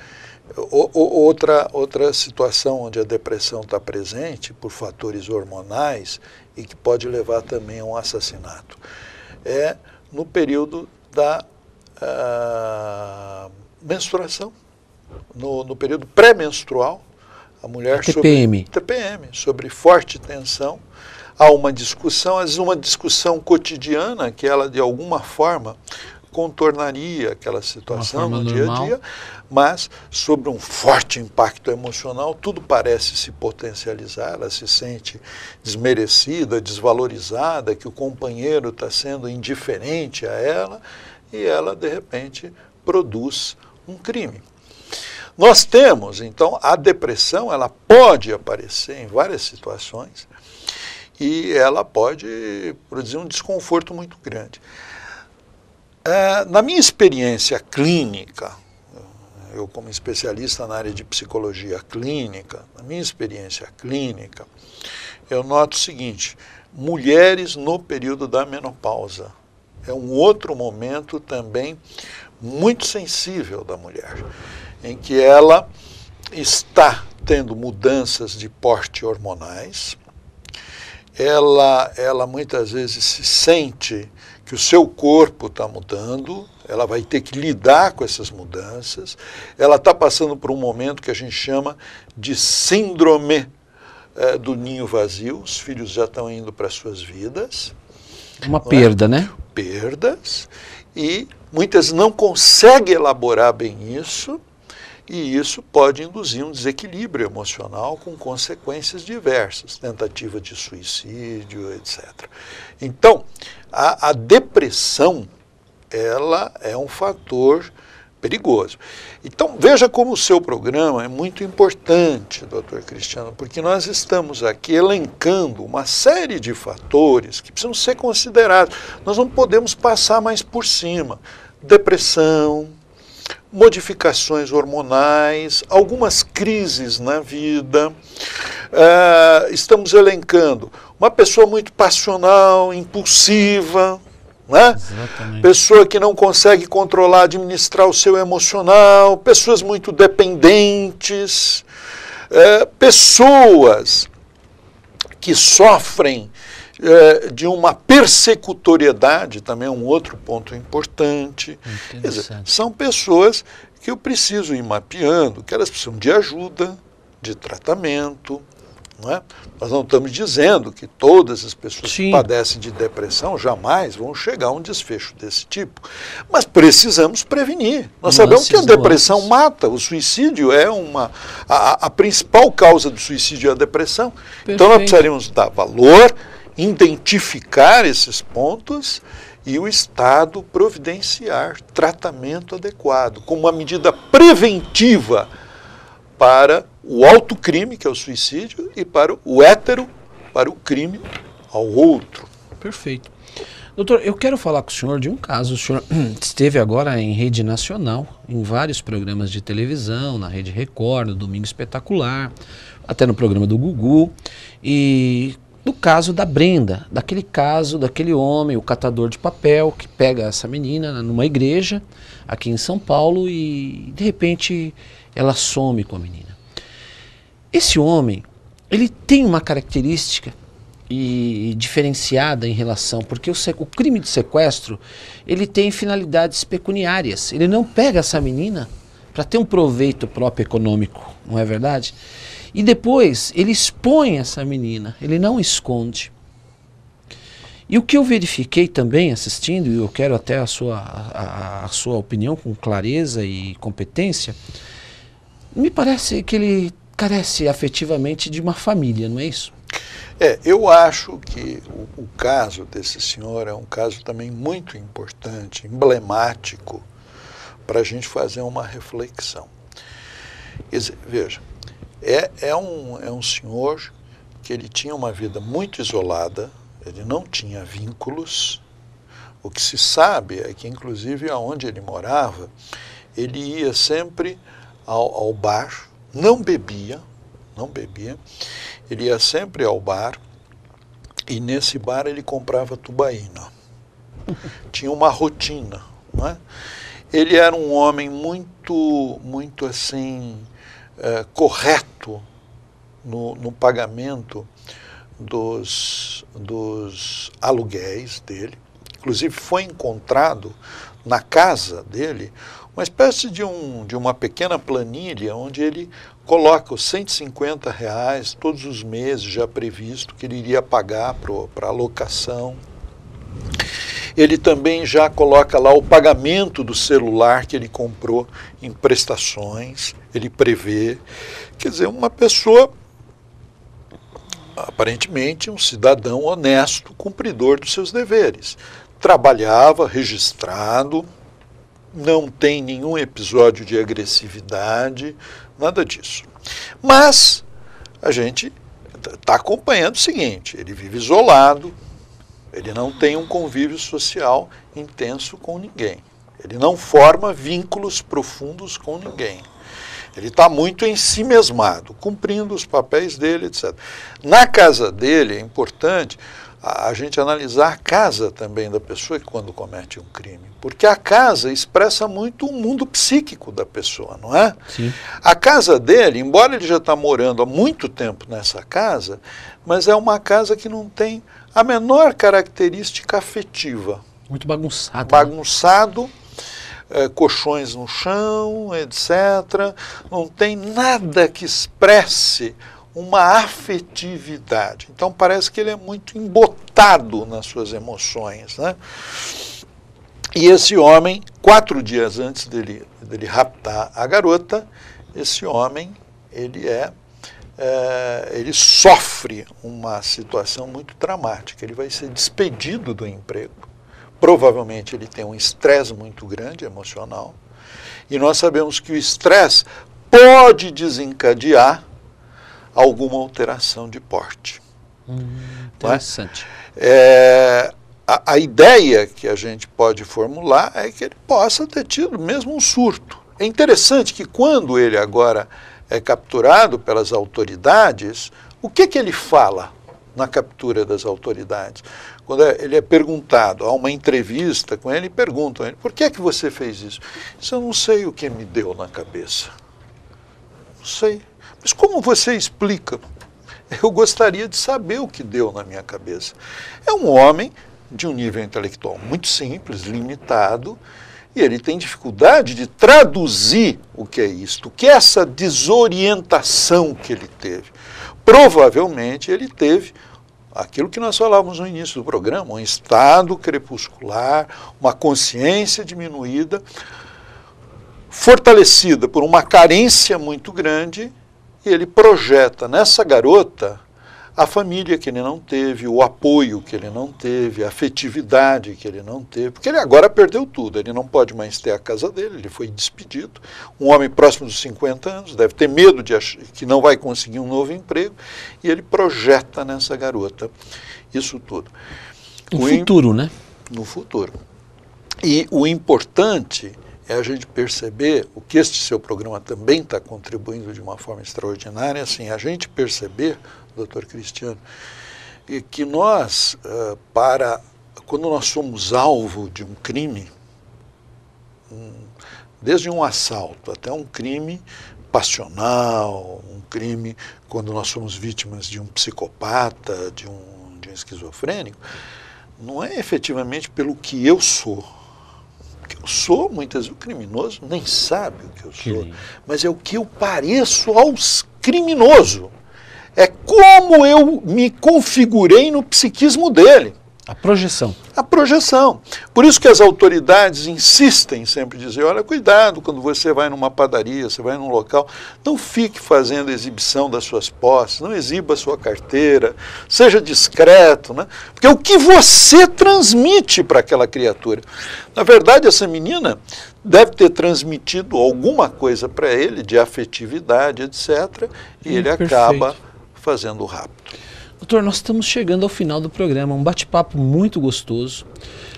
outra situação onde a depressão está presente por fatores hormonais e que pode levar também a um assassinato. É no período da menstruação, no período pré-menstrual, a mulher TPM. sobre forte tensão. Há uma discussão, às vezes uma discussão cotidiana que ela de alguma forma contornaria aquela situação no dia a dia, mas sobre um forte impacto emocional, tudo parece se potencializar, ela se sente desmerecida, desvalorizada, que o companheiro está sendo indiferente a ela, e ela, de repente, produz um crime. Nós temos, então, a depressão, ela pode aparecer em várias situações, e ela pode produzir um desconforto muito grande. Na minha experiência clínica, eu como especialista na área de psicologia clínica, na minha experiência clínica, eu noto o seguinte: mulheres no período da menopausa é um outro momento também muito sensível da mulher, em que ela está tendo mudanças de porte hormonais, ela muitas vezes se sente que o seu corpo está mudando, ela vai ter que lidar com essas mudanças, ela está passando por um momento que a gente chama de síndrome do ninho vazio, os filhos já estão indo para as suas vidas. Uma perda, né? Perdas, e muitas não conseguem elaborar bem isso, e isso pode induzir um desequilíbrio emocional com consequências diversas, tentativa de suicídio, etc. Então, a depressão, ela é um fator perigoso. Então, veja como o seu programa é muito importante, doutor Cristiano, porque nós estamos aqui elencando uma série de fatores que precisam ser considerados. Nós não podemos passar mais por cima. Depressão, modificações hormonais, algumas crises na vida. Estamos elencando uma pessoa muito passional, impulsiva, né? Pessoa que não consegue controlar, administrar o seu emocional, pessoas muito dependentes, pessoas que sofrem de uma persecutoriedade, também é um outro ponto importante. Quer dizer, são pessoas que eu preciso ir mapeando, que elas precisam de ajuda, de tratamento. Não é? Nós não estamos dizendo que todas as pessoas que padecem de depressão jamais vão chegar a um desfecho desse tipo, mas precisamos prevenir. Nós sabemos que a depressão mata, o suicídio é a principal causa do suicídio é a depressão. Perfeito. Então nós precisaríamos dar valor, identificar esses pontos e o Estado providenciar tratamento adequado, como uma medida preventiva para o autocrime, que é o suicídio, e para o hétero, para o crime ao outro. Perfeito. Doutor, eu quero falar com o senhor de um caso. O senhor esteve agora em rede nacional, em vários programas de televisão, na Rede Record, no Domingo Espetacular, até no programa do Gugu, e no caso da Brenda, daquele homem, o catador de papel, que pega essa menina numa igreja aqui em São Paulo e de repente ela some com a menina. Esse homem, ele tem uma característica diferenciada em relação, porque o crime de sequestro, ele tem finalidades pecuniárias. Ele não pega essa menina para ter um proveito próprio econômico, não é verdade? E depois ele expõe essa menina, ele não esconde. E o que eu verifiquei também assistindo, e eu quero até a sua opinião com clareza e competência, me parece que ele carece afetivamente de uma família, não é isso? Eu acho que o caso desse senhor é um caso também muito importante, emblemático, para a gente fazer uma reflexão. Quer dizer, veja, é um senhor que ele tinha uma vida muito isolada, ele não tinha vínculos. O que se sabe é que, inclusive, aonde ele morava, ele ia sempre ao bar, não bebia, ele ia sempre ao bar, e nesse bar ele comprava tubaína. Tinha uma rotina, não é? Ele era um homem muito assim, correto no pagamento dos aluguéis dele. Inclusive foi encontrado na casa dele uma espécie de uma pequena planilha onde ele coloca os R$150 todos os meses já previsto que ele iria pagar para a locação. Ele também já coloca lá o pagamento do celular que ele comprou em prestações, ele prevê. Quer dizer, uma pessoa, aparentemente um cidadão honesto, cumpridor dos seus deveres. Trabalhava, registrado, não tem nenhum episódio de agressividade, nada disso. Mas a gente está acompanhando o seguinte, ele vive isolado, ele não tem um convívio social intenso com ninguém, ele não forma vínculos profundos com ninguém. Ele está muito ensimesmado, cumprindo os papéis dele, etc. Na casa dele é importante a gente analisar a casa também da pessoa quando comete um crime. Porque a casa expressa muito o mundo psíquico da pessoa, não é? Sim. A casa dele, embora ele já está morando há muito tempo nessa casa, mas é uma casa que não tem a menor característica afetiva. Muito bagunçado. Bagunçado, colchões no chão, etc. Não tem nada que expresse uma afetividade. Então parece que ele é muito embotado nas suas emoções, né? E esse homem, 4 dias antes dele raptar a garota, esse homem, ele sofre uma situação muito dramática. Ele vai ser despedido do emprego. Provavelmente ele tem um estresse muito grande emocional. E nós sabemos que o estresse pode desencadear alguma alteração de porte. Interessante. A ideia que a gente pode formular é que ele possa ter tido mesmo um surto. É interessante que quando ele agora é capturado pelas autoridades, o que ele fala na captura das autoridades? Quando ele é perguntado, há uma entrevista com ele, perguntam a ele, por que você fez isso? Isso eu não sei o que me deu na cabeça. Não sei. Mas como você explica? Eu gostaria de saber o que deu na minha cabeça. É um homem de um nível intelectual muito simples, limitado, e ele tem dificuldade de traduzir o que é isto, o que é essa desorientação que ele teve. Provavelmente ele teve aquilo que nós falávamos no início do programa, um estado crepuscular, uma consciência diminuída, fortalecida por uma carência muito grande, e ele projeta nessa garota a família que ele não teve, o apoio que ele não teve, a afetividade que ele não teve, porque ele agora perdeu tudo, ele não pode mais ter a casa dele, ele foi despedido, um homem próximo dos 50 anos, deve ter medo de que não vai conseguir um novo emprego, e ele projeta nessa garota isso tudo. No futuro, né? No futuro. E o importante é a gente perceber, o que este seu programa também está contribuindo de uma forma extraordinária, assim, a gente perceber, doutor Cristiano, que nós, quando nós somos alvo de um crime, desde um assalto até um crime passional, um crime quando nós somos vítimas de um psicopata, de um esquizofrênico, não é efetivamente pelo que eu sou. Eu sou, muitas vezes, o criminoso nem sabe o que eu sou, mas é o que eu pareço aos criminosos. É como eu me configurei no psiquismo dele. A projeção. A projeção. Por isso que as autoridades insistem sempre em dizer, olha, cuidado quando você vai numa padaria, você vai num local, não fique fazendo exibição das suas posses, não exiba a sua carteira, seja discreto, né? Porque é o que você transmite para aquela criatura. Na verdade, essa menina deve ter transmitido alguma coisa para ele de afetividade, etc., e ele acaba fazendo rápido. Doutor, nós estamos chegando ao final do programa, um bate-papo muito gostoso,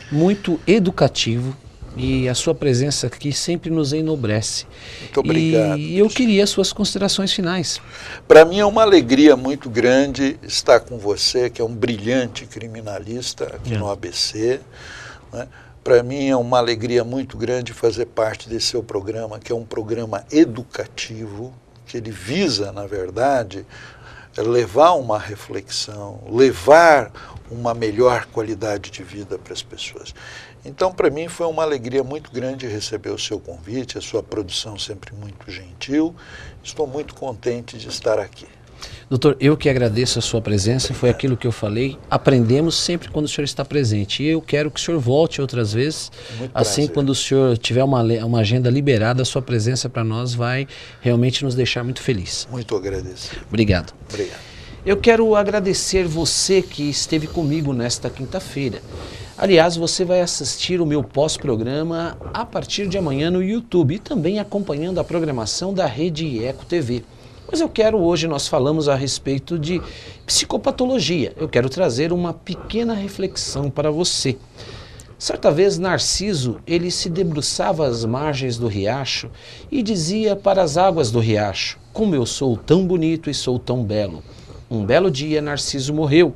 muito educativo, e a sua presença aqui sempre nos enobrece. Muito obrigado. E eu queria as suas considerações finais. Para mim é uma alegria muito grande estar com você, que é um brilhante criminalista aqui no ABC, né? Para mim é uma alegria muito grande fazer parte desse seu programa, que é um programa educativo, que ele visa, na verdade, levar uma reflexão, levar uma melhor qualidade de vida para as pessoas. Então, para mim, foi uma alegria muito grande receber o seu convite, a sua produção sempre muito gentil. Estou muito contente de estar aqui. Doutor, eu que agradeço a sua presença, foi aquilo que eu falei, aprendemos sempre quando o senhor está presente, e eu quero que o senhor volte outras vezes, assim quando o senhor tiver uma agenda liberada, a sua presença para nós vai realmente nos deixar muito felizes. Muito agradecido. Obrigado. Obrigado. Eu quero agradecer você que esteve comigo nesta quinta-feira. Aliás, você vai assistir o meu pós-programa a partir de amanhã no YouTube e também acompanhando a programação da Rede Eco TV. Mas hoje nós falamos a respeito de psicopatologia. Eu quero trazer uma pequena reflexão para você. Certa vez Narciso, ele se debruçava às margens do riacho e dizia para as águas do riacho, como eu sou tão bonito e sou tão belo. Um belo dia Narciso morreu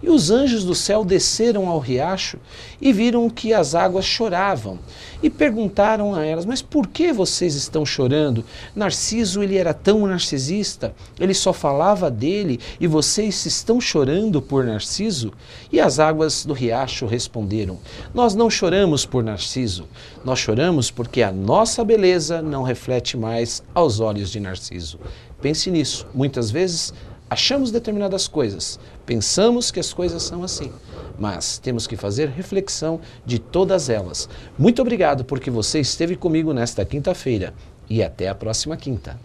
e os anjos do céu desceram ao riacho e viram que as águas choravam e perguntaram a elas, mas por que vocês estão chorando? Narciso, ele era tão narcisista, ele só falava dele e vocês estão chorando por Narciso? E as águas do riacho responderam, nós não choramos por Narciso, nós choramos porque a nossa beleza não reflete mais aos olhos de Narciso. Pense nisso, muitas vezes achamos determinadas coisas, pensamos que as coisas são assim, mas temos que fazer reflexão de todas elas. Muito obrigado porque você esteve comigo nesta quinta-feira e até a próxima quinta.